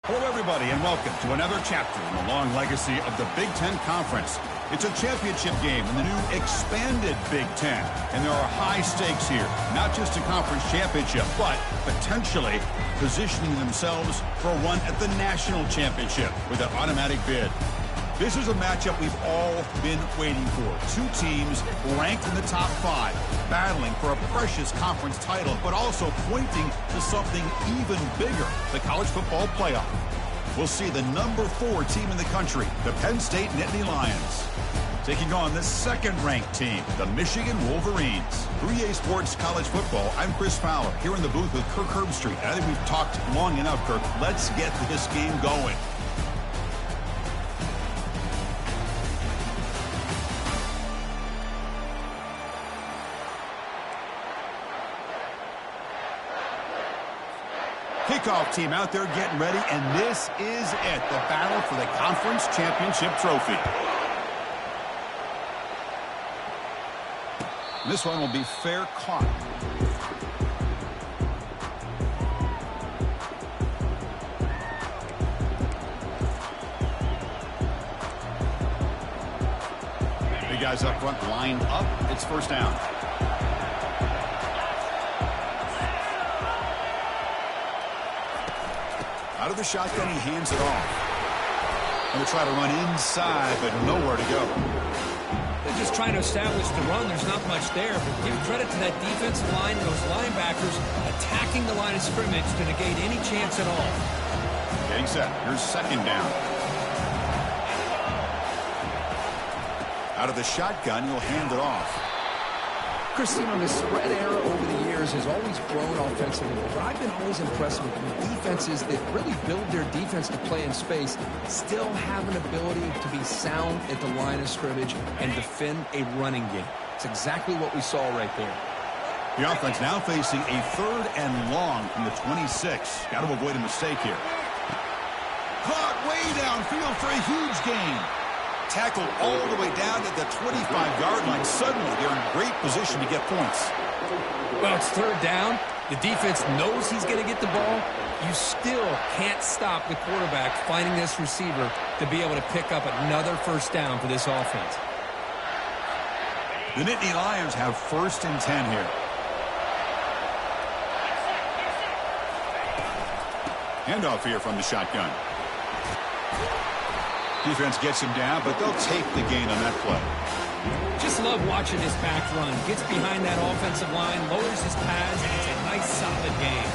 Hello, everybody, and welcome to another chapter in the long legacy of the Big Ten Conference. It's a championship game in the new expanded Big Ten, and there are high stakes here, not just a conference championship, but potentially positioning themselves for a run at the national championship with an automatic bid. This is a matchup we've all been waiting for. Two teams ranked in the top 5, battling for a precious conference title, but also pointing to something even bigger, the college football playoff. We'll see the number 4 team in the country, the Penn State Nittany Lions, taking on the second-ranked team, the Michigan Wolverines. 3A Sports College Football, I'm Chris Fowler, here in the booth with Kirk Herbstreit. I think we've talked long enough, Kirk. Let's get this game going. Kickoff team out there getting ready, and this is it, the battle for the conference championship trophy. This one will be fair caught. The guys up front lined up. It's first down. Out of the shotgun, he hands it off. And they try to run inside, but nowhere to go. They're just trying to establish the run. There's not much there, but give credit to that defensive line and those linebackers attacking the line of scrimmage to negate any chance at all. Getting set. Here's second down. Out of the shotgun, he'll hand it off. Chris, the spread era over the years has always grown offensively, but I've been always impressed with defenses that really build their defense to play in space, still have an ability to be sound at the line of scrimmage and defend a running game. It's exactly what we saw right there. The offense now facing a 3rd and long from the 26. Got to avoid a mistake here. Caught way downfield for a huge gain. Tackled all the way down to the 25-yard line. Suddenly, they're in great position to get points. Well, it's 3rd down. The defense knows he's going to get the ball. You still can't stop the quarterback finding this receiver to be able to pick up another first down for this offense. The Nittany Lions have 1st and 10 here. Handoff here from the shotgun. Defense gets him down, but they'll take the gain on that play. Just love watching this back run. Gets behind that offensive line, lowers his pads, and it's a nice, solid game.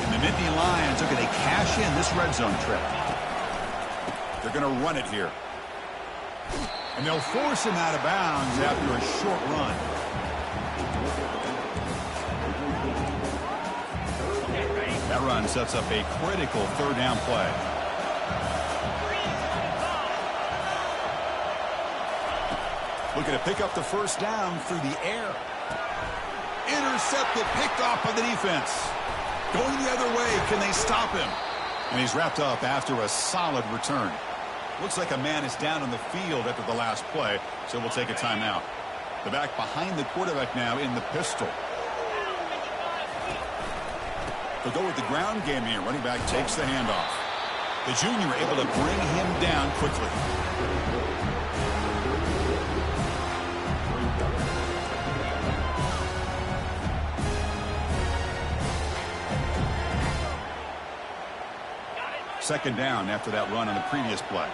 And the Nittany Lions are going to cash in this red zone trip. They're going to run it here. And they'll force him out of bounds after a short run. That run sets up a critical 3rd down play. Looking to pick up the first down through the air. Intercepted, picked off by the defense. Going the other way, can they stop him? And he's wrapped up after a solid return. Looks like a man is down on the field after the last play, so we'll take a timeout. The back behind the quarterback now in the pistol. They'll go with the ground game here. Running back takes the handoff. The junior able to bring him down quickly. Second down after that run on the previous play.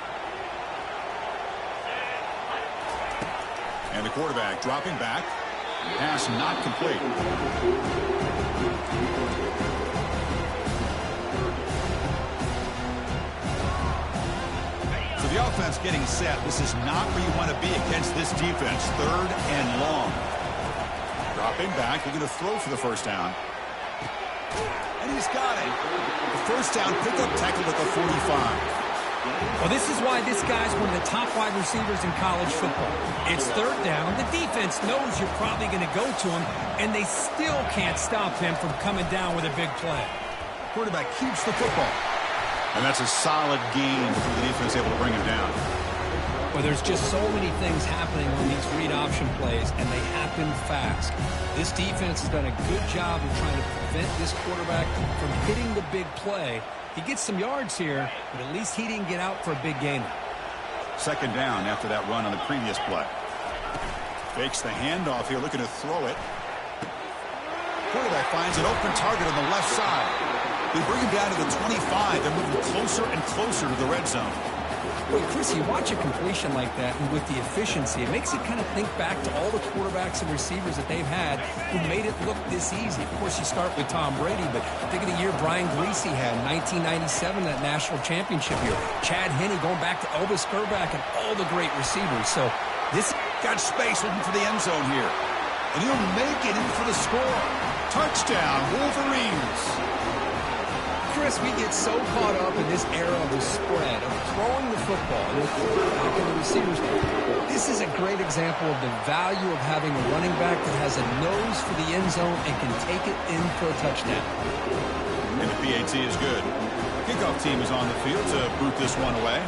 And the quarterback dropping back. Pass not complete. So the offense getting set. This is not where you want to be against this defense. 3rd and long. Dropping back. They're going to throw for the first down. And he's got it. The first down pickup tackled at the 45. Well, this is why this guy's one of the top wide receivers in college football. It's 3rd down. The defense knows you're probably going to go to him, and they still can't stop him from coming down with a big play. Quarterback keeps the football. And that's a solid gain for the defense able to bring him down. Well, there's just so many things happening on these read option plays, and they happen fast. This defense has done a good job of trying to prevent this quarterback from hitting the big play. He gets some yards here, but at least he didn't get out for a big gain. Second down after that run on the previous play. Fakes the handoff here, looking to throw it. Quarterback finds an open target on the left side. They bring him down to the 25. They're moving closer and closer to the red zone. Well, Chris, you watch a completion like that, and with the efficiency, it makes it kind of think back to all the quarterbacks and receivers that they've had who made it look this easy. Of course, you start with Tom Brady, but think of the year Brian Greasy had, 1997, that national championship year. Chad Henne going back to Elvis Grbac and all the great receivers. So this got space looking for the end zone here. And he'll make it in for the score. Touchdown, Wolverines. Chris, we get so caught up in this era of the spread, of throwing the football, and the quarterback and the receivers. This is a great example of the value of having a running back that has a nose for the end zone and can take it in for a touchdown. And the PAT is good. Kickoff team is on the field to boot this one away.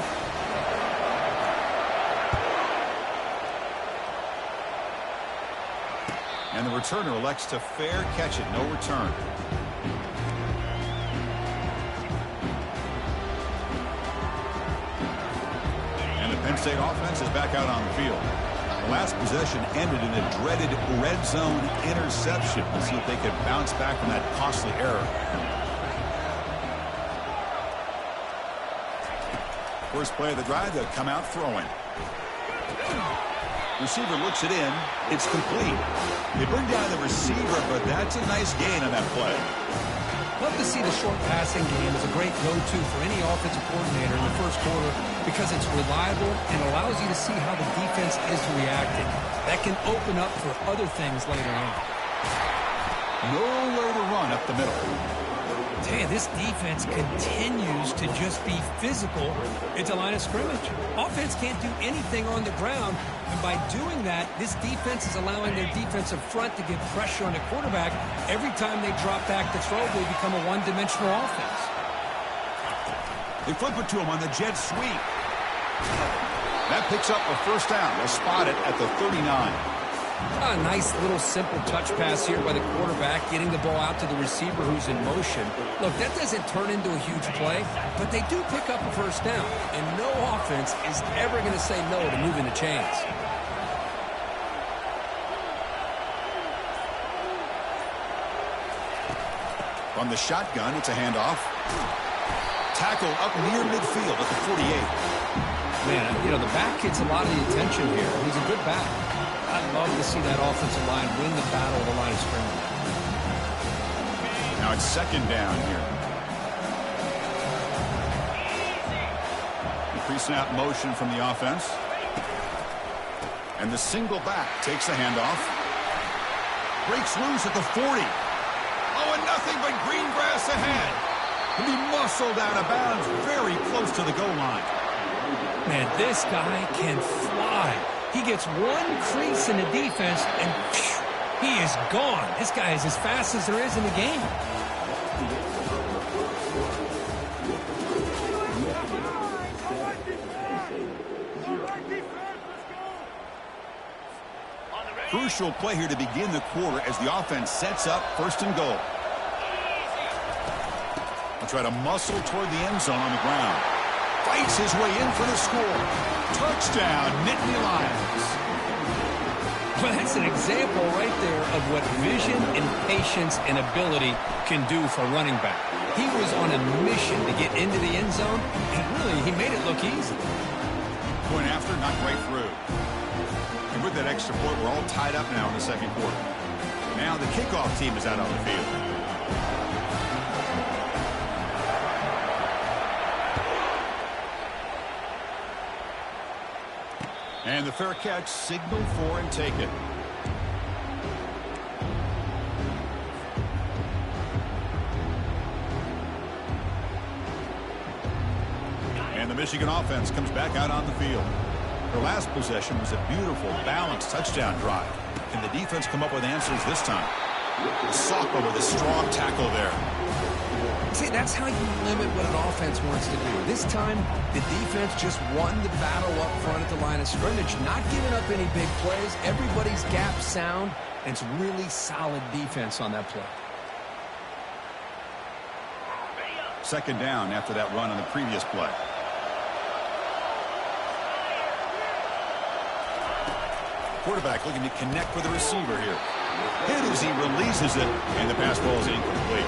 And the returner elects to fair catch it. No return. Penn State offense is back out on the field. The last possession ended in a dreaded red zone interception. Let's see if they can bounce back from that costly error. First play of the drive, they'll come out throwing. Receiver looks it in. It's complete. They bring down the receiver, but that's a nice gain on that play. Love to see the short passing game as a great go-to for any offensive coordinator in the first quarter because it's reliable and allows you to see how the defense is reacting. That can open up for other things later on. Nowhere to run up the middle. Tell you, this defense continues to just be physical at the line of scrimmage. Offense can't do anything on the ground, and by doing that, this defense is allowing their defensive front to get pressure on the quarterback. Every time they drop back to throw, they become a one-dimensional offense. They flip it to him on the jet sweep. That picks up a first down. They'll spot it at the 39. A nice little simple touch pass here by the quarterback, getting the ball out to the receiver who's in motion. Look, that doesn't turn into a huge play, but they do pick up a first down, and no offense is ever going to say no to moving the chains. From the shotgun, it's a handoff. Tackle up near midfield at the 48. Man, you know, the back gets a lot of the attention here. He's a good back. I'd love to see that offensive line win the battle of the line of scrimmage. Now it's second down here. The pre-snap motion from the offense. And the single back takes the handoff. Breaks loose at the 40. Oh, and nothing but green grass ahead. He'll be muscled out of bounds very close to the goal line. Man, this guy can fly. He gets one crease in the defense, and phew, he is gone. This guy is as fast as there is in the game. Crucial play here to begin the quarter as the offense sets up first and goal. They'll try to muscle toward the end zone on the ground. Fights his way in for the score. Touchdown, Nittany Lions. Well, that's an example right there of what vision and patience and ability can do for a running back. He was on a mission to get into the end zone, and really, he made it look easy. Point after, not right through. And with that extra point, we're all tied up now in the second quarter. Now the kickoff team is out on the field. And the fair catch, signal for and take it. And the Michigan offense comes back out on the field. Their last possession was a beautiful, balanced touchdown drive. Can the defense come up with answers this time? Socko with a strong tackle there. See, that's how you limit what an offense wants to do. This time, the defense just won the battle up front at the line of scrimmage, not giving up any big plays. Everybody's gap sound, and it's really solid defense on that play. Second down after that run on the previous play. Quarterback looking to connect with the receiver here. Hit as he releases it, and the pass ball is incomplete.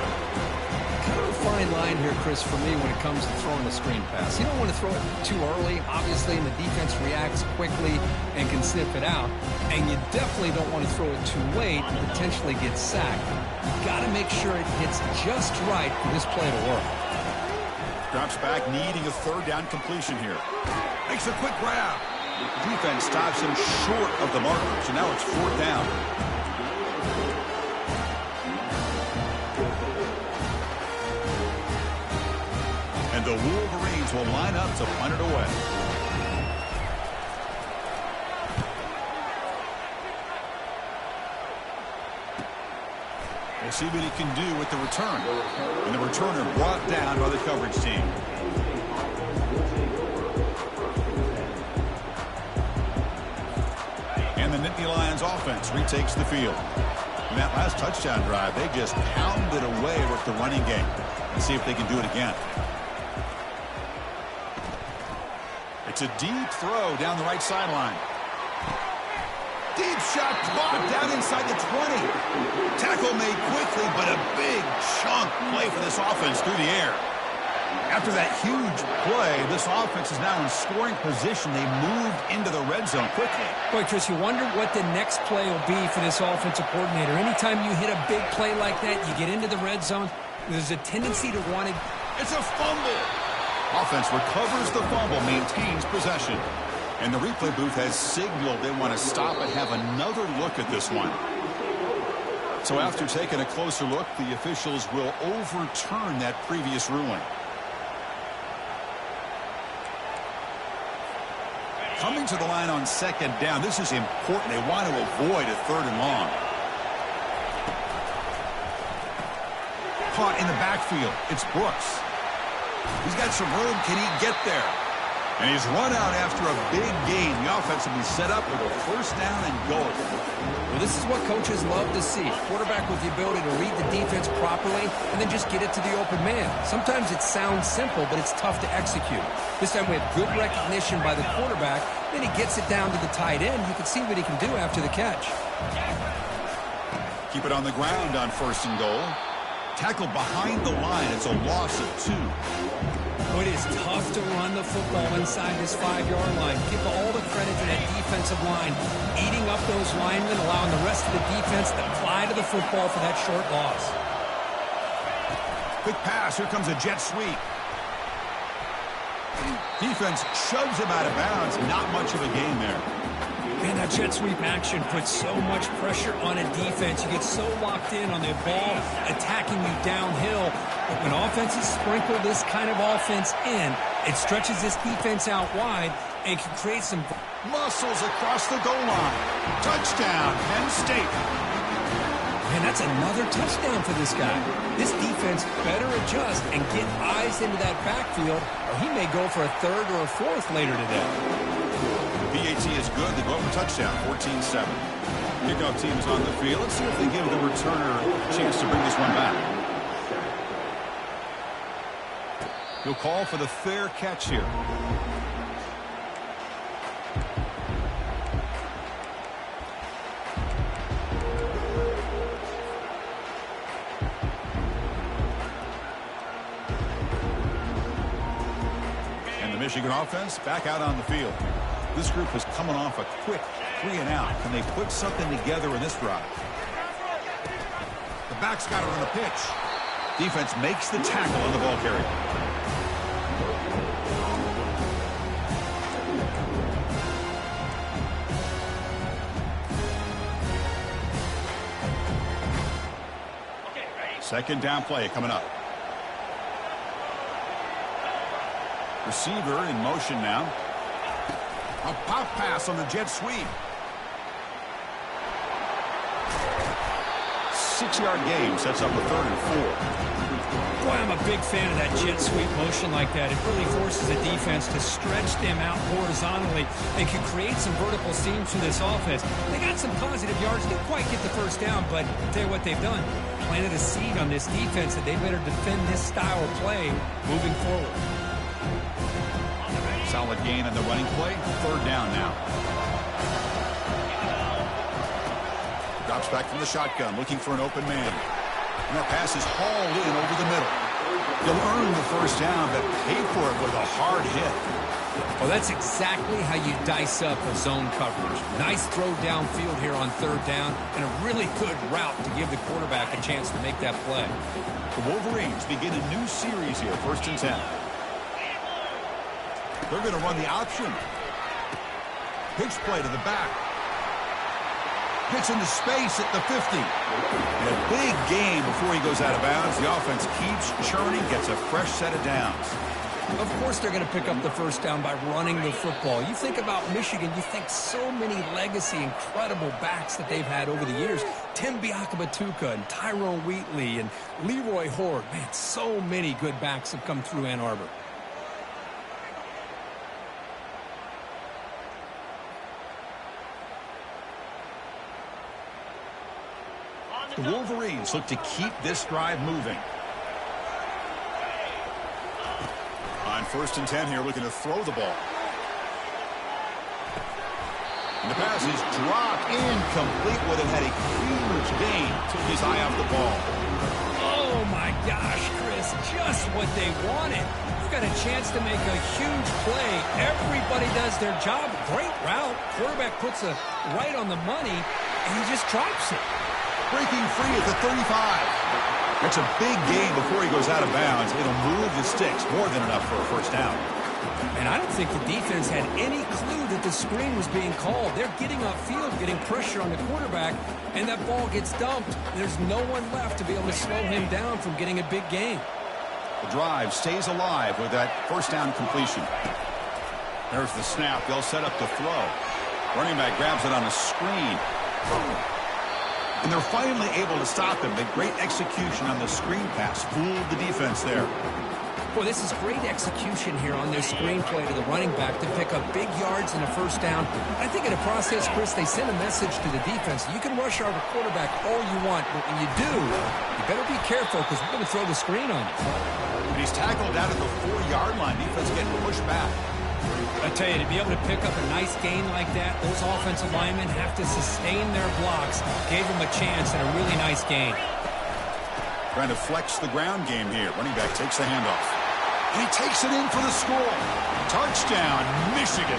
Kind of a fine line here, Chris, for me when it comes to throwing a screen pass. You don't want to throw it too early, obviously, and the defense reacts quickly and can sniff it out. And you definitely don't want to throw it too late and potentially get sacked. You've got to make sure it hits just right for this play to work. Drops back, needing a third down completion here. Makes a quick grab. The defense stops him short of the marker, so now it's fourth down. And the Wolverines will line up to punt it away. We'll see what he can do with the return. And the returner brought down by the coverage team. And the Nittany Lions offense retakes the field. In that last touchdown drive, they just pounded away with the running game. Let's see if they can do it again. It's a deep throw down the right sideline. Deep shot blocked down inside the 20. Tackle made quickly, but a big chunk play for this offense through the air. After that huge play, this offense is now in scoring position. They moved into the red zone quickly. Boy, Chris, you wonder what the next play will be for this offensive coordinator. Anytime you hit a big play like that, you get into the red zone, there's a tendency to want to... It's a fumble. Offense recovers the fumble, maintains possession. And the replay booth has signaled they want to stop and have another look at this one. So after taking a closer look, the officials will overturn that previous ruling. Coming to the line on second down, this is important. They want to avoid a third and long. Caught in the backfield. It's Brooks. He's got some room. Can he get there? And he's run out after a big gain. The offense will be set up with a first down and goal. Well, this is what coaches love to see. Quarterback with the ability to read the defense properly and then just get it to the open man. Sometimes it sounds simple, but it's tough to execute. This time we have good recognition by the quarterback. Then he gets it down to the tight end. You can see what he can do after the catch. Keep it on the ground on first and goal. Tackle behind the line. It's a loss of 2. It is tough to run the football inside this 5-yard line. Give all the credit to that defensive line, eating up those linemen, allowing the rest of the defense to fly to the football for that short loss. Quick pass. Here comes a jet sweep. Defense shoves him out of bounds. Not much of a gain there. Man, that jet sweep action puts so much pressure on a defense. You get so locked in on the ball attacking you downhill. But when offenses sprinkle this kind of offense in, it stretches this defense out wide and can create some muscles across the goal line. Touchdown, Penn State. Man, that's another touchdown for this guy. This defense better adjust and get eyes into that backfield, or he may go for a third or a fourth later today. PAT is good. They go for touchdown, 14-7. Kickoff team is on the field. Let's see if they give the returner a chance to bring this one back. He'll call for the fair catch here. And the Michigan offense back out on the field. This group is coming off a quick 3 and out. Can they put something together in this drive? The back's got it on the pitch. Defense makes the tackle on the ball carrier. Second down play coming up. Receiver in motion now. A pop pass on the jet sweep. 6-yard gain sets up a 3rd and 4. Boy, I'm a big fan of that jet sweep motion like that. It really forces the defense to stretch them out horizontally and can create some vertical seams for this offense. They got some positive yards. Didn't quite get the first down, but I'll tell you what they've done. Planted a seed on this defense that they better defend this style of play moving forward. Solid gain on the running play. Third down now. Drops back from the shotgun, looking for an open man. And that pass is hauled in over the middle. He'll earn the first down, but pay for it with a hard hit. Well, that's exactly how you dice up a zone coverage. Nice throw downfield here on third down, and a really good route to give the quarterback a chance to make that play. The Wolverines begin a new series here, 1st and 10. They're going to run the option. Pitch play to the back. Gets into space at the 50. And a big game before he goes out of bounds. The offense keeps churning, gets a fresh set of downs. Of course they're going to pick up the first down by running the football. You think about Michigan, you think so many legacy, incredible backs that they've had over the years. Tim Biakabatuka and Tyrone Wheatley and Leroy Horde. Man, so many good backs have come through Ann Arbor. The Wolverines look to keep this drive moving. On 1st and 10 here, looking to throw the ball. And the pass is dropped incomplete with it. Had a huge gain. Took his eye off the ball. Oh, my gosh, Chris. Just what they wanted. You got a chance to make a huge play. Everybody does their job. Great route. Quarterback puts it right on the money, and he just drops it. Breaking free at the 35. That's a big gain before he goes out of bounds. It'll move the sticks. More than enough for a first down. And I don't think the defense had any clue that the screen was being called. They're getting upfield, getting pressure on the quarterback, and that ball gets dumped. There's no one left to be able to slow him down from getting a big gain. The drive stays alive with that first down completion. There's the snap. They'll set up the throw. Running back grabs it on a screen. And they're finally able to stop him. The great execution on the screen pass fooled the defense there. Boy, this is great execution here on this screen play to the running back to pick up big yards in a first down. I think in the process, Chris, they send a message to the defense. You can rush our quarterback all you want, but when you do, you better be careful because we're going to throw the screen on you. And he's tackled down at the 4-yard line. Defense getting pushed back. I tell you, to be able to pick up a nice gain like that, those offensive linemen have to sustain their blocks. Gave them a chance and a really nice gain. Trying to flex the ground game here. Running back takes the handoff. And he takes it in for the score. Touchdown, Michigan.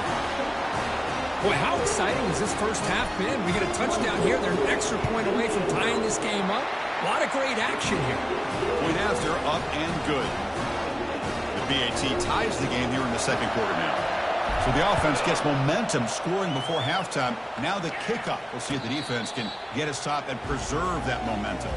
Boy, how exciting has this first half been? We get a touchdown here. They're an extra point away from tying this game up. A lot of great action here. Point after, up and good. The BAT ties the game here in the second quarter now. So the offense gets momentum scoring before halftime. Now the kickoff. We'll see if the defense can get a stop and preserve that momentum.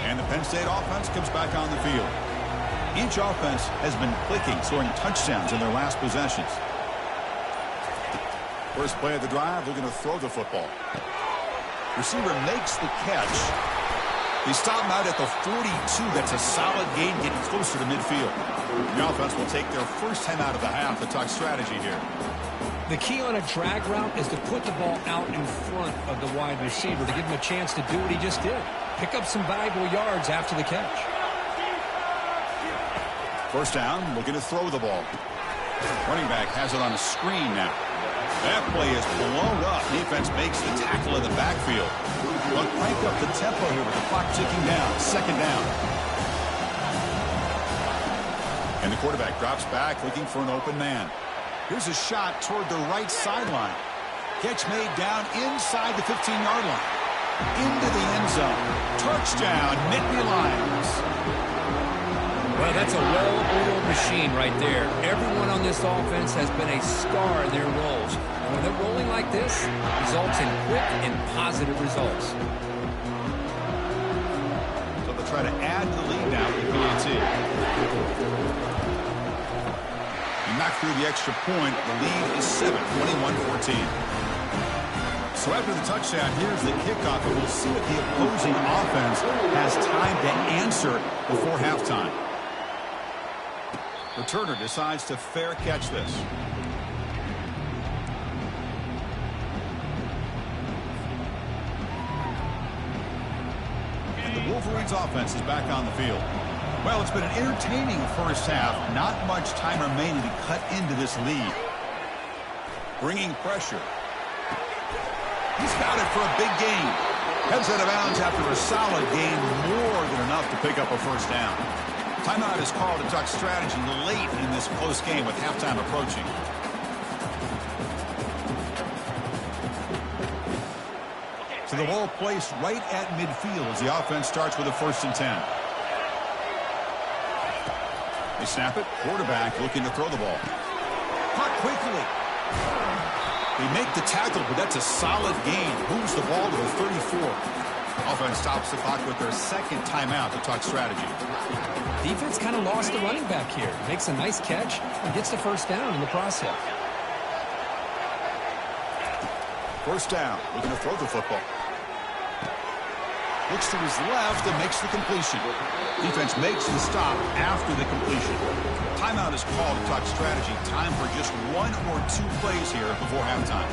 And the Penn State offense comes back on the field. Each offense has been clicking, scoring touchdowns in their last possessions. First play of the drive, they're going to throw the football. Receiver makes the catch. They stop him out at the 42. That's a solid gain, getting closer to midfield. The offense will take their first 10 out of the half to talk strategy here. The key on a drag route is to put the ball out in front of the wide receiver to give him a chance to do what he just did. Pick up some valuable yards after the catch. First down, looking to throw the ball. Running back has it on a screen now. That play is blown up. Defense makes the tackle in the backfield. They'll crank up the tempo here with the clock ticking down. Second down. And the quarterback drops back looking for an open man. Here's a shot toward the right sideline. Catch made down inside the 15-yard line. Into the end zone. Touchdown, Nittany Lions. Well, that's a well-oiled machine right there. Everyone on this offense has been a star in their roles. And when they're rolling like this, results in quick and positive results. So they'll try to add to the lead now with the BAT. And back through the extra point, the lead is 7, 21-14. So after the touchdown, here's the kickoff, and we'll see if the opposing offense has time to answer before halftime. Returner decides to fair catch this. And the Wolverines offense is back on the field. Well, it's been an entertaining first half. Not much time remaining to cut into this lead. Bringing pressure. He's got it for a big gain. Heads out of bounds after a solid gain, more than enough to pick up a first down. Timeout is called to talk strategy late in this close game with halftime approaching. So the ball placed right at midfield as the offense starts with a 1st and 10. They snap it. Quarterback looking to throw the ball. Caught quickly. They make the tackle, but that's a solid gain. Moves the ball to the 34. Offense stops the clock with their 2nd timeout to talk strategy. Defense kind of lost the running back here. Makes a nice catch and gets the first down in the process. First down. Looking to throw the football. Looks to his left and makes the completion. Defense makes the stop after the completion. Timeout is called to talk strategy. Time for just 1 or 2 plays here before halftime.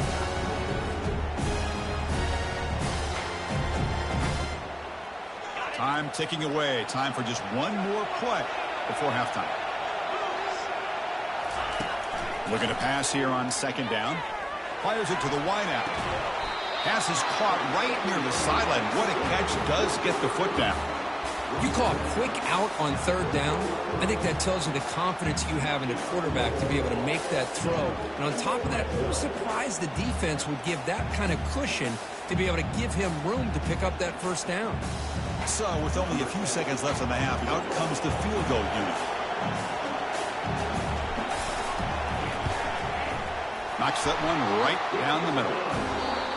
Time ticking away. Time for just 1 more play before halftime. Looking to pass here on 2nd down. Fires it to the wideout. Pass is caught right near the sideline. What a catch. Does get the foot down. You call a quick out on 3rd down. I think that tells you the confidence you have in the quarterback to be able to make that throw. And on top of that, I'm surprised the defense would give that kind of cushion to be able to give him room to pick up that first down. So with only a few seconds left in the half, out comes the field goal unit. Knocks that one right down the middle.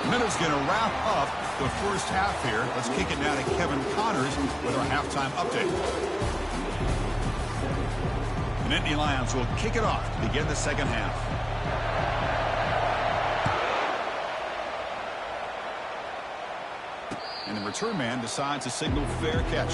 Minute's going to wrap up the first half here. Let's kick it now to Kevin Connors with our halftime update. The Nittany Lions will kick it off to begin the 2nd half. And the return man decides to signal fair catch.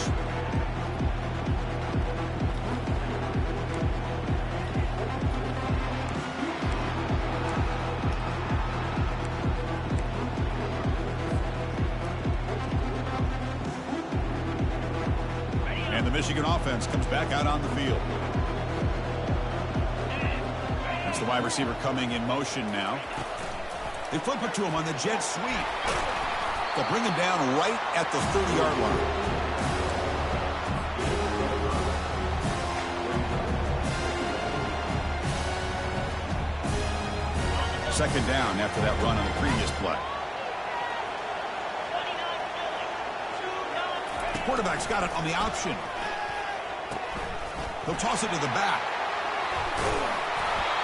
And the Michigan offense comes back out on the field. That's the wide receiver coming in motion now. They flip it to him on the jet sweep. They'll bring him down right at the 30-yard line. Second down after that run on the previous play. Quarterback's got it on the option. He'll toss it to the back.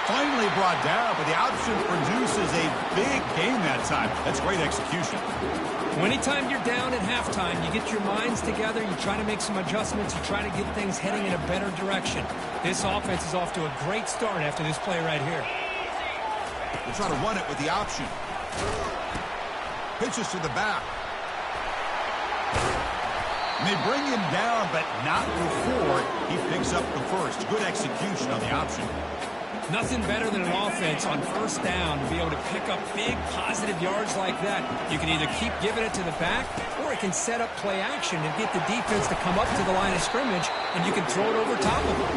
Finally brought down, but the option produces a big gain that time. That's great execution. Well, anytime you're down at halftime, you get your minds together, you try to make some adjustments, you try to get things heading in a better direction. This offense is off to a great start after this play right here. They try to run it with the option. Pitches to the back. And they bring him down, but not before he picks up the first. Good execution on the option. Nothing better than an offense on first down to be able to pick up big positive yards like that. You can either keep giving it to the back, or it can set up play action and get the defense to come up to the line of scrimmage, and you can throw it over top of them.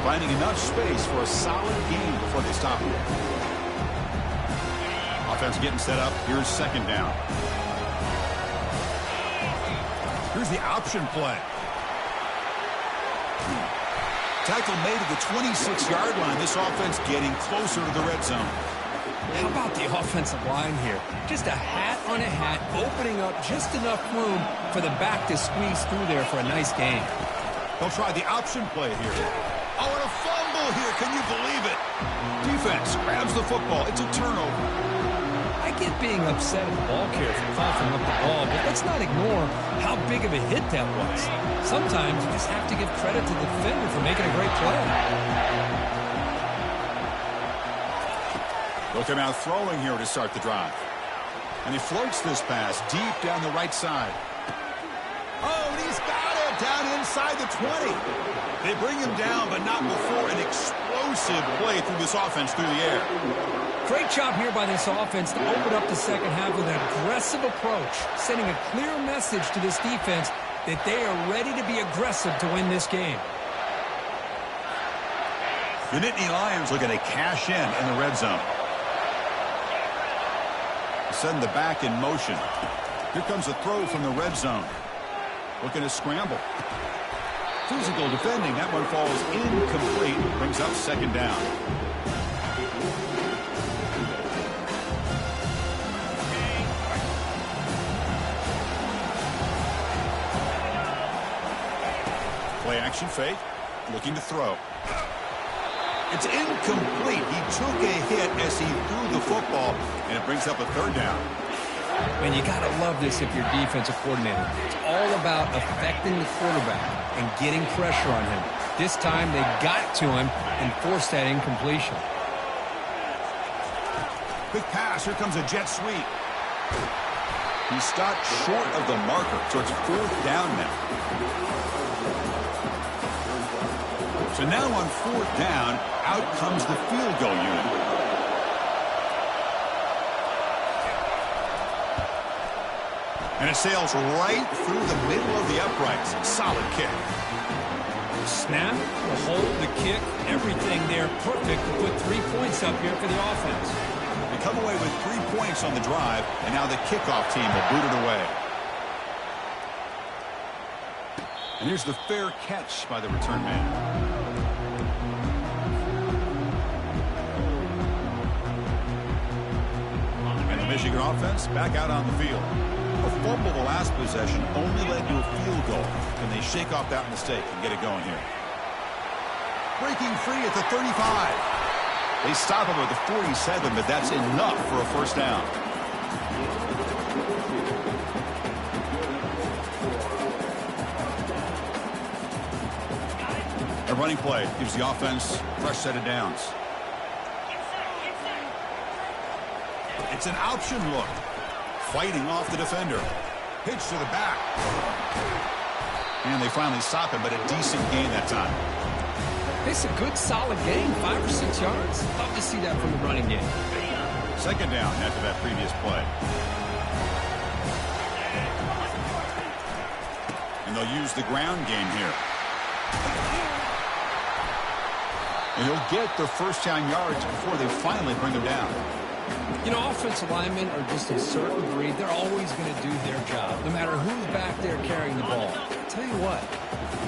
Finding enough space for a solid gain before they stop him. Offense getting set up. Here's second down. Here's the option play. Tackle made at the 26-yard line. This offense getting closer to the red zone. How about the offensive line here? Just a hat on a hat, opening up just enough room for the back to squeeze through there for a nice gain. They'll try the option play here. Oh, and a fumble here. Can you believe it? Defense grabs the football. It's a turnover. I get being upset at the ball carrier for coughing up the ball, but let's not ignore how big of a hit that was. Sometimes you just have to give credit to the defender for making a great play. They'll come out throwing here to start the drive. And he floats this pass deep down the right side. Oh, and he's got it down inside the 20. They bring him down, but not before an explosive play through this offense through the air. Great job here by this offense to open up the second half with an aggressive approach, sending a clear message to this defense that they are ready to be aggressive to win this game. The Nittany Lions looking to cash in the red zone. Send the back in motion. Here comes a throw from the red zone. Looking to scramble. Physical defending. That one falls incomplete. Brings up second down. Play action fake. Looking to throw. It's incomplete. He took a hit as he threw the football, and it brings up a third down. Man, you got to love this if you're defensive coordinator. It's all about affecting the quarterback and getting pressure on him. This time they got to him and forced that incompletion. Quick pass. Here comes a jet sweep. He stopped short of the marker, so it's fourth down now. So now on fourth down, out comes the field goal unit. And it sails right through the middle of the uprights. Solid kick. Snap, the hold, the kick, everything there perfect to put 3 points up here for the offense. They come away with 3 points on the drive, and now the kickoff team will boot it away. And here's the fair catch by the return man. Michigan offense back out on the field. A fumble the last possession only led to a field goal. Can they shake off that mistake and get it going here? Breaking free at the 35. They stop him at the 47, but that's enough for a first down. A running play gives the offense a fresh set of downs. It's an option look. Fighting off the defender. Pitch to the back. And they finally stop him, but a decent gain that time. It's a good, solid gain, 5 or 6 yards. Love to see that from the running game. Second down after that previous play. And they'll use the ground game here. And he'll get the first down yards before they finally bring him down. You know, offensive linemen are just a certain breed. They're always going to do their job, no matter who's back there carrying the ball. I'll tell you what,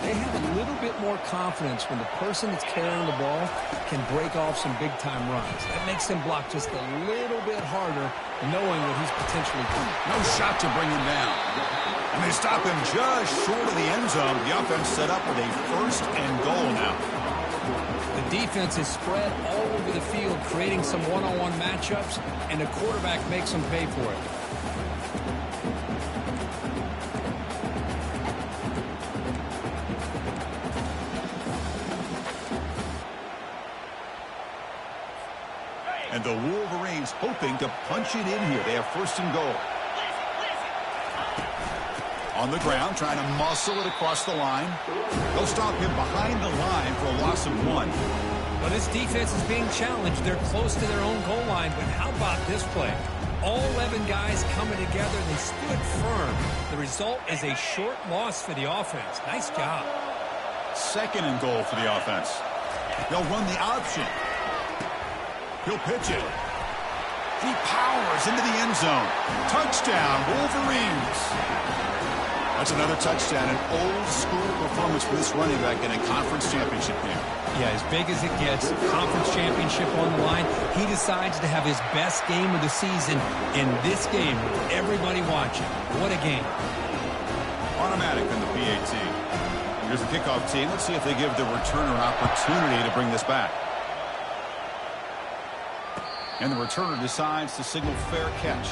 they have a little bit more confidence when the person that's carrying the ball can break off some big-time runs. That makes them block just a little bit harder, knowing what he's potentially doing. No shot to bring him down. And they stop him just short of the end zone. The offense set up with a first and goal now. The defense is spread all over the field, creating some one-on-one matchups, and the quarterback makes them pay for it. And the Wolverines hoping to punch it in here. They have first and goal. On the ground, trying to muscle it across the line. They'll stop him behind the line for a loss of 1. Well, this defense is being challenged. They're close to their own goal line, but how about this play? All 11 guys coming together. They stood firm. The result is a short loss for the offense. Nice job. Second and goal for the offense. They'll run the option. He'll pitch it. He powers into the end zone. Touchdown, Wolverines. That's another touchdown, an old-school performance for this running back in a conference championship game. Yeah, as big as it gets, conference championship on the line. He decides to have his best game of the season in this game with everybody watching. What a game. Automatic on the PAT. Here's the kickoff team. Let's see if they give the returner an opportunity to bring this back. And the returner decides to signal fair catch.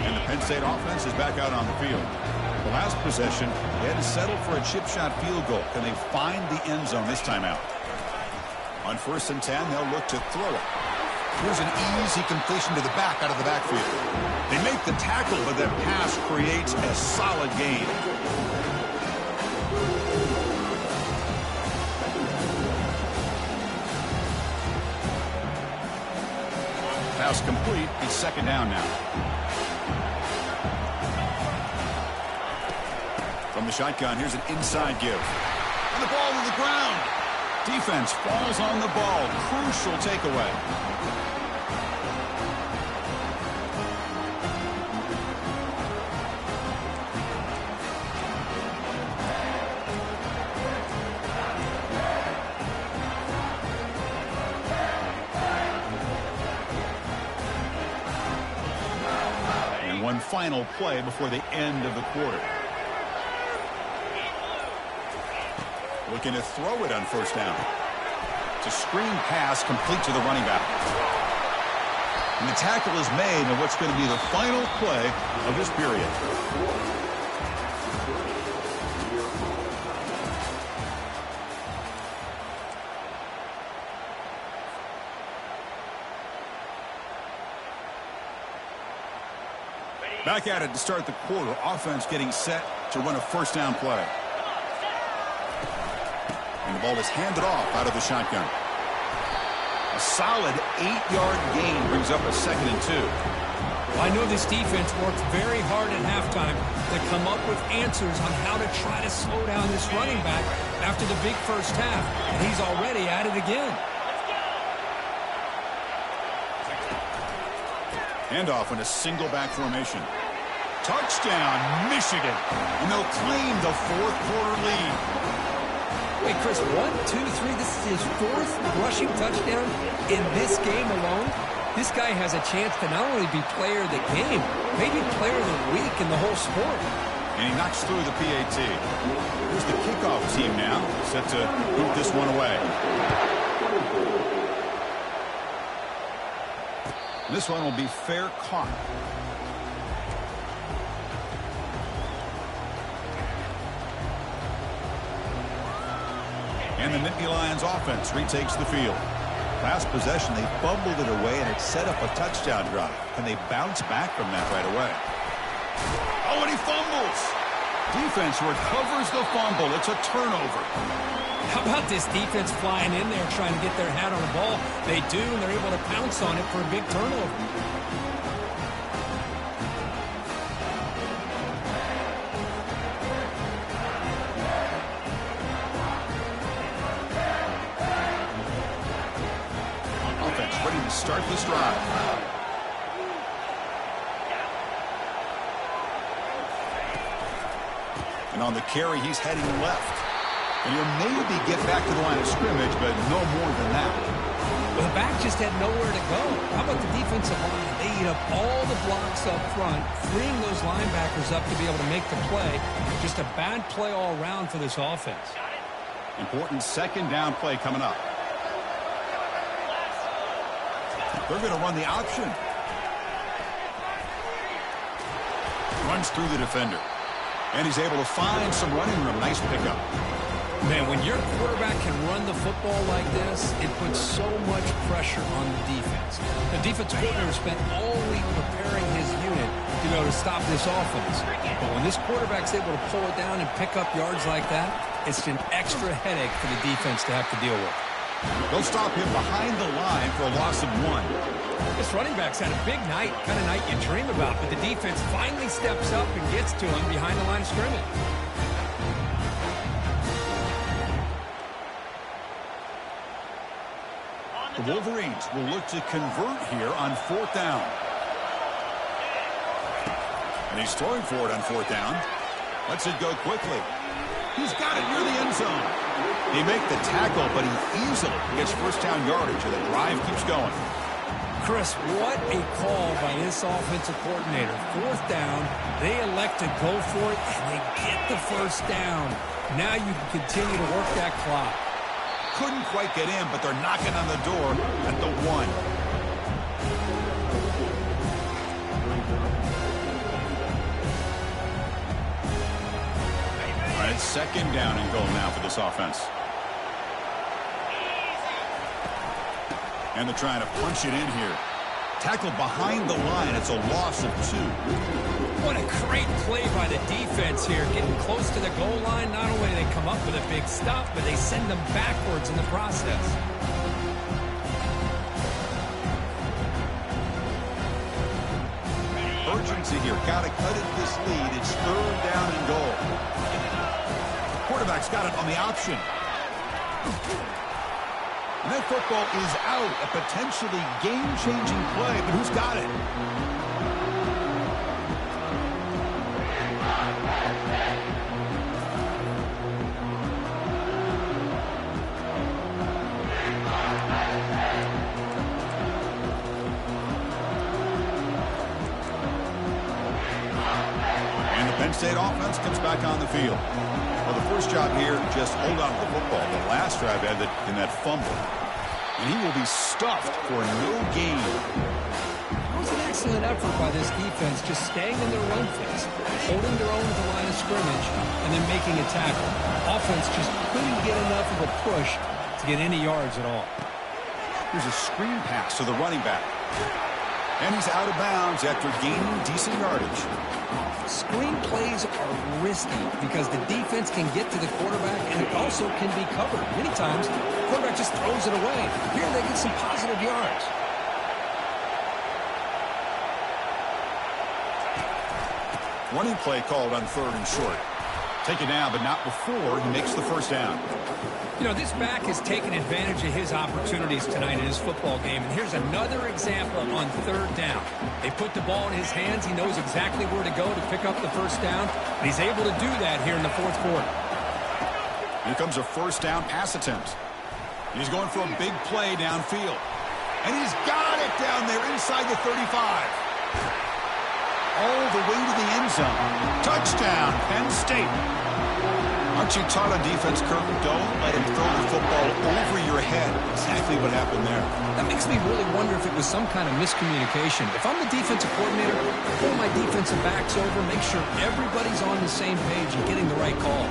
And the Penn State offense is back out on the field. The last possession, they had to settle for a chip shot field goal. Can they find the end zone this time out? On 1st and 10, they'll look to throw it. Here's an easy completion to the back out of the backfield. They make the tackle, but that pass creates a solid gain. Pass complete. It's 2nd down now. From the shotgun, here's an inside give. And the ball to the ground. Defense falls on the ball. Crucial takeaway. And one final play before the end of the quarter. Looking to throw it on 1st down. It's a screen pass complete to the running back. And the tackle is made on what's going to be the final play of this period. Back at it to start the quarter. Offense getting set to run a 1st down play. And the ball is handed off out of the shotgun. A solid 8-yard gain brings up a 2nd and 2. Well, I know this defense worked very hard at halftime to come up with answers on how to try to slow down this running back after the big first half. And he's already at it again. Handoff in a single back formation. Touchdown, Michigan. And they'll claim the 4th quarter lead. Wait, Chris, 1, 2, 3. This is his 4th rushing touchdown in this game alone. This guy has a chance to not only be player of the game, maybe player of the week in the whole sport. And he knocks through the PAT. Here's the kickoff team now, set to boot this one away. This one will be fair caught. And the Nittany Lions offense retakes the field. Last possession, they fumbled it away, and it set up a touchdown drive. Can they bounce back from that right away? Oh, and he fumbles. Defense recovers the fumble. It's a turnover. How about this defense flying in there trying to get their hat on the ball? They do, and they're able to pounce on it for a big turnover. Start this drive. And on the carry, he's heading left. And he'll maybe get back to the line of scrimmage, but no more than that. Well, the back just had nowhere to go. How about the defensive line? They eat up all the blocks up front, freeing those linebackers up to be able to make the play. Just a bad play all around for this offense. Important 2nd down play coming up. They're going to run the option. Runs through the defender. And he's able to find some running room. Nice pickup. Man, when your quarterback can run the football like this, it puts so much pressure on the defense. The defensive coordinator spent all week preparing his unit to be able to stop this offense. But when this quarterback's able to pull it down and pick up yards like that, it's an extra headache for the defense to have to deal with. They'll stop him behind the line for a loss of 1. This running back's had a big night, kind of night you dream about, but the defense finally steps up and gets to him behind the line of scrimmage. The Wolverines will look to convert here on 4th down. And he's throwing for it on 4th down. Lets it go quickly. He's got it near the end zone. They make the tackle, but he easily gets 1st down yardage, and the drive keeps going. Chris, what a call by this offensive coordinator. 4th down, they elect to go for it, and they get the 1st down. Now you can continue to work that clock. Couldn't quite get in, but they're knocking on the door at the 1. It's second down and goal now for this offense. And they're trying to punch it in here. Tackled behind the line. It's a loss of 2. What a great play by the defense here. Getting close to the goal line, not only do they come up with a big stop, but they send them backwards in the process. Urgency here. Got to cut it this lead. It's third down and goal. Quarterback's got it on the option. And that football is out. A potentially game-changing play, but who's got it? And the Penn State offense comes back on the field. Well, the first job here, just hold on to the football. The last drive had it in that fumble. And he will be stuffed for no gain. It was an excellent effort by this defense, just staying in their run phase, holding their own at the line of scrimmage, and then making a tackle. Offense just couldn't get enough of a push to get any yards at all. Here's a screen pass to the running back. And he's out of bounds after gaining decent yardage. Screen plays are risky because the defense can get to the quarterback, and it also can be covered. Many times, the quarterback just throws it away. Here they get some positive yards. Running play called on third and short. Take it down, but not before he makes the first down. You know, this back has taken advantage of his opportunities tonight in his football game. And here's another example on third down. They put the ball in his hands. He knows exactly where to go to pick up the first down. And he's able to do that here in the fourth quarter. Here comes a first down pass attempt. He's going for a big play downfield. And he's got it down there inside the 35. All the way to the end zone. Touchdown, Penn State. Aren't you taught on defense, Kirk? Don't let him throw the football over your head. Exactly what happened there. That makes me really wonder if it was some kind of miscommunication. If I'm the defensive coordinator, pull my defensive backs over, make sure everybody's on the same page and getting the right call.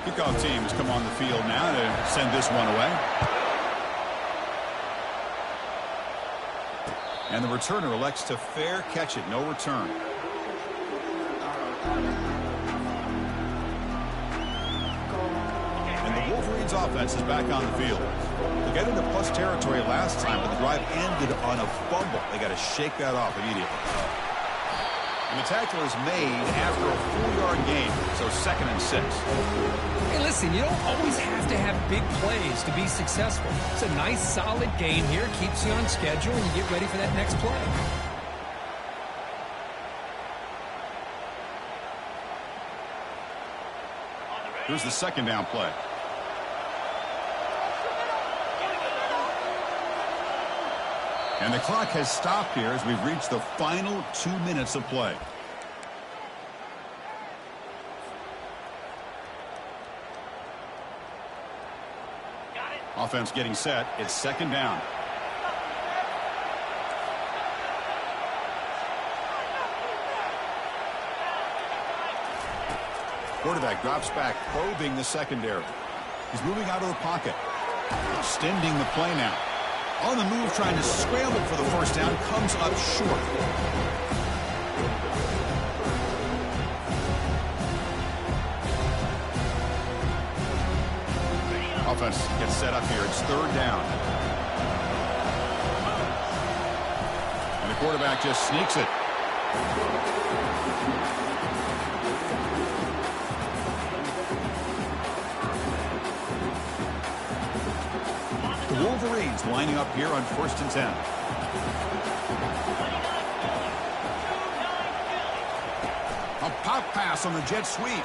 Kickoff team has come on the field now to send this one away. And the returner elects to fair catch it. No return. Wolverines offense is back on the field. They got into plus territory last time, but the drive ended on a fumble. They got to shake that off immediately. And the tackle is made after a 4-yard gain, so 2nd and 6. Hey, listen, you don't always have to have big plays to be successful. It's a nice, solid gain here. Keeps you on schedule, and you get ready for that next play. Here's the second down play. And the clock has stopped here as we've reached the final 2 minutes of play. Offense getting set. It's second down. Quarterback drops back, probing the secondary. He's moving out of the pocket. Extending the play now. On the move, trying to scramble for the first down, comes up short. Offense gets set up here. It's third down. And the quarterback just sneaks it. The Wolverines lining up here on 1st and 10. A pop pass on the jet sweep.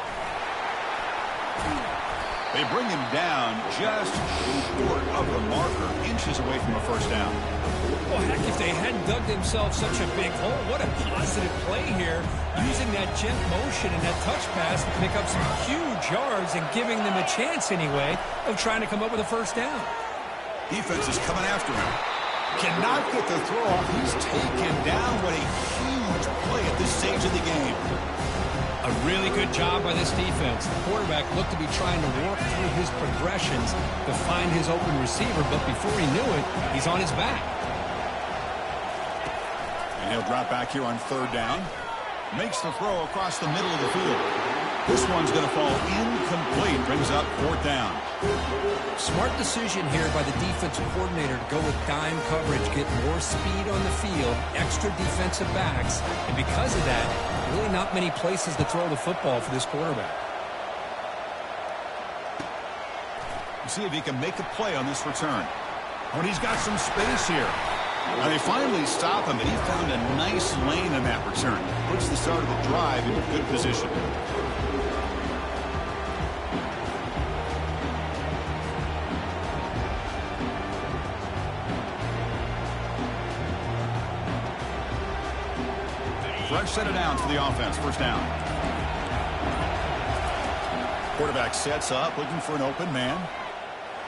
They bring him down just short of the marker, inches away from a first down. Well, heck, if they hadn't dug themselves such a big hole, what a positive play here, using that jet motion and that touch pass to pick up some huge yards and giving them a chance anyway of trying to come up with a first down. Defense is coming after him. Cannot get the throw off. He's taken down. What a huge play at this stage of the game. A really good job by this defense. The quarterback looked to be trying to work through his progressions to find his open receiver, but before he knew it, he's on his back. And he'll drop back here on third down. Makes the throw across the middle of the field. This one's going to fall incomplete. Brings up fourth down. Smart decision here by the defensive coordinator to go with dime coverage, get more speed on the field, extra defensive backs, and because of that, really not many places to throw the football for this quarterback. See if he can make a play on this return. When he's got some space here. Now they finally stop him, and he found a nice lane in that return. Puts the start of the drive into good position. Fresh set of downs for the offense. First down. Quarterback sets up, looking for an open man.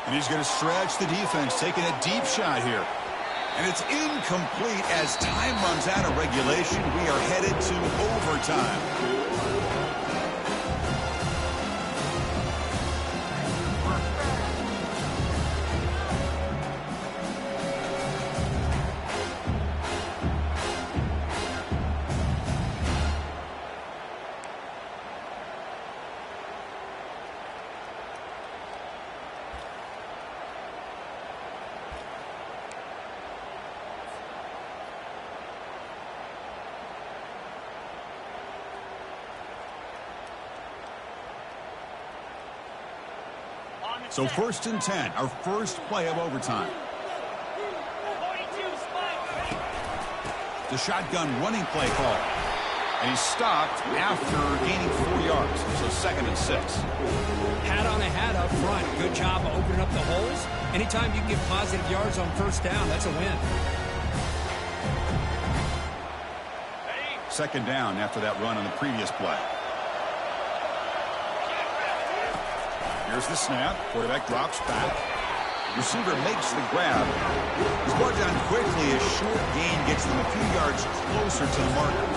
And he's going to stretch the defense, taking a deep shot here. And it's incomplete as time runs out of regulation. We are headed to overtime. So 1st and 10, our first play of overtime. The shotgun running play call. And he's stopped after gaining 4 yards. So 2nd and 6. Hat on a hat up front. Good job of opening up the holes. Anytime you can get positive yards on first down, that's a win. 2nd down after that run on the previous play. Here's the snap. Quarterback drops back. Receiver makes the grab. He's brought down quickly. A short gain gets them a few yards closer to the marker.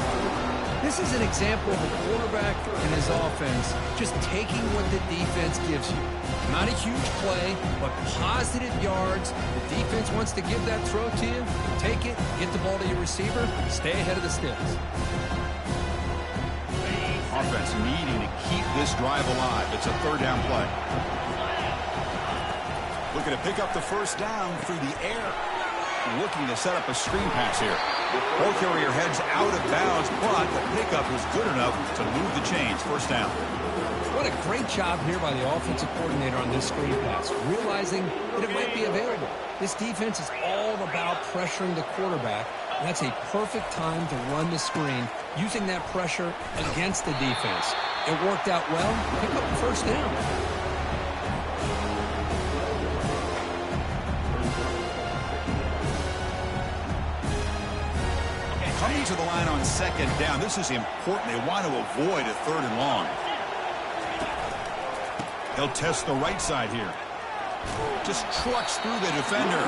This is an example of a quarterback and his offense just taking what the defense gives you. Not a huge play, but positive yards. The defense wants to give that throw to you. Take it, get the ball to your receiver, stay ahead of the sticks. Offense needing to keep this drive alive. It's a 3rd down play. Looking to pick up the first down through the air. Looking to set up a screen pass here. Ball carrier heads out of bounds, but the pickup was good enough to move the chains. First down. What a great job here by the offensive coordinator on this screen pass, realizing that it might be available. This defense is all about pressuring the quarterback. And that's a perfect time to run the screen, using that pressure against the defense. It worked out well. Pick up the first down. Coming to the line on 2nd down. This is important. They want to avoid a 3rd and long. He'll test the right side here. Just trucks through the defender.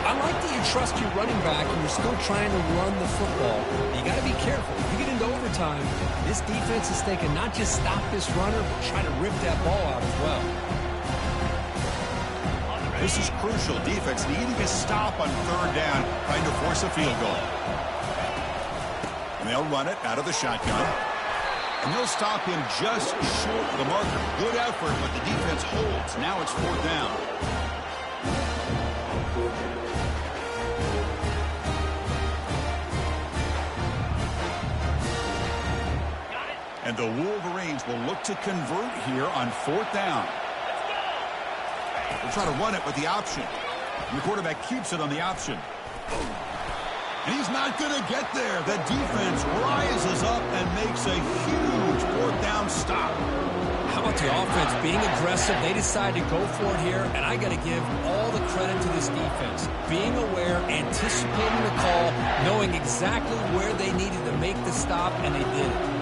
I like that you trust your running back and you're still trying to run the football. You got to be careful. If you get into overtime, this defense is thinking not just stop this runner, but try to rip that ball out as well. This is crucial. Defense needing a stop on 3rd down, trying to force a field goal. And they'll run it out of the shotgun. And they'll stop him just short of the marker. Good effort, but the defense holds. Now it's 4th down. And the Wolverines will look to convert here on 4th down. They'll try to run it with the option. And the quarterback keeps it on the option. And he's not going to get there. The defense rises up and makes a huge 4th down stop. How about the offense being aggressive? They decide to go for it here, and I got to give all the credit to this defense. Being aware, anticipating the call, knowing exactly where they needed to make the stop, and they did it.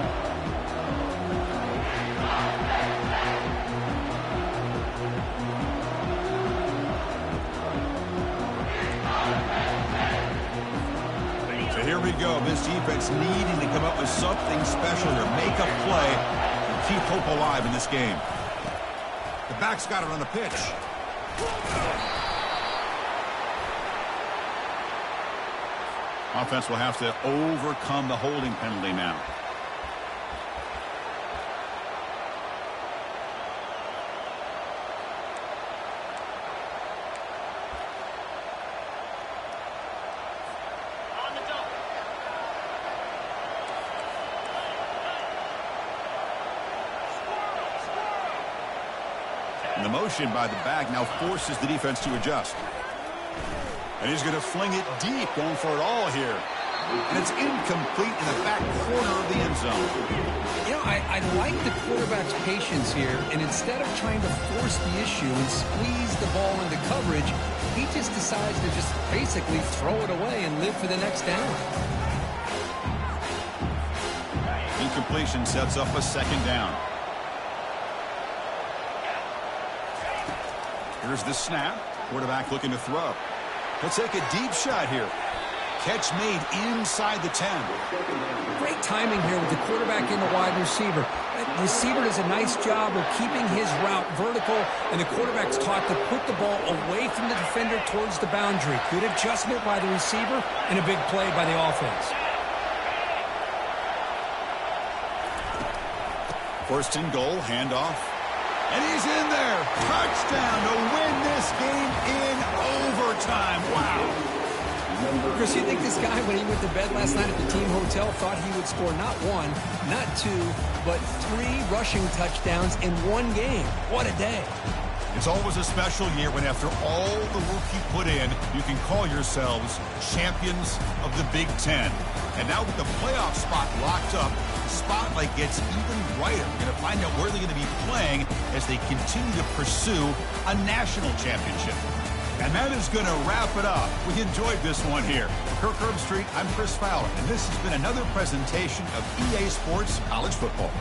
we go. This defense needing to come up with something special here. Make a play and keep hope alive in this game. The back's got it on the pitch. Offense will have to overcome the holding penalty now. And the motion by the back now forces the defense to adjust. And he's going to fling it deep, going for it all here. And it's incomplete in the back corner of the end zone. You know, I like the quarterback's patience here, and instead of trying to force the issue and squeeze the ball into coverage, he just decides to just basically throw it away and live for the next down. Incompletion sets up a second down. Here's the snap. Quarterback looking to throw. He'll take a deep shot here. Catch made inside the 10. Great timing here with the quarterback and the wide receiver. The receiver does a nice job of keeping his route vertical, and the quarterback's taught to put the ball away from the defender towards the boundary. Good adjustment by the receiver and a big play by the offense. First and goal, handoff. And he's in there. Touchdown to win this game in overtime. Wow. Chris, you think this guy, when he went to bed last night at the team hotel, thought he would score not one, not two, but 3 rushing touchdowns in one game? What a day. It's always a special year when, after all the work you put in, you can call yourselves champions of the Big Ten. And now with the playoff spot locked up, the spotlight gets even brighter. We're going to find out where they're going to be playing as they continue to pursue a national championship. And that is going to wrap it up. We enjoyed this one here. For Kirk Herbstreit, I'm Chris Fowler, and this has been another presentation of EA Sports College Football.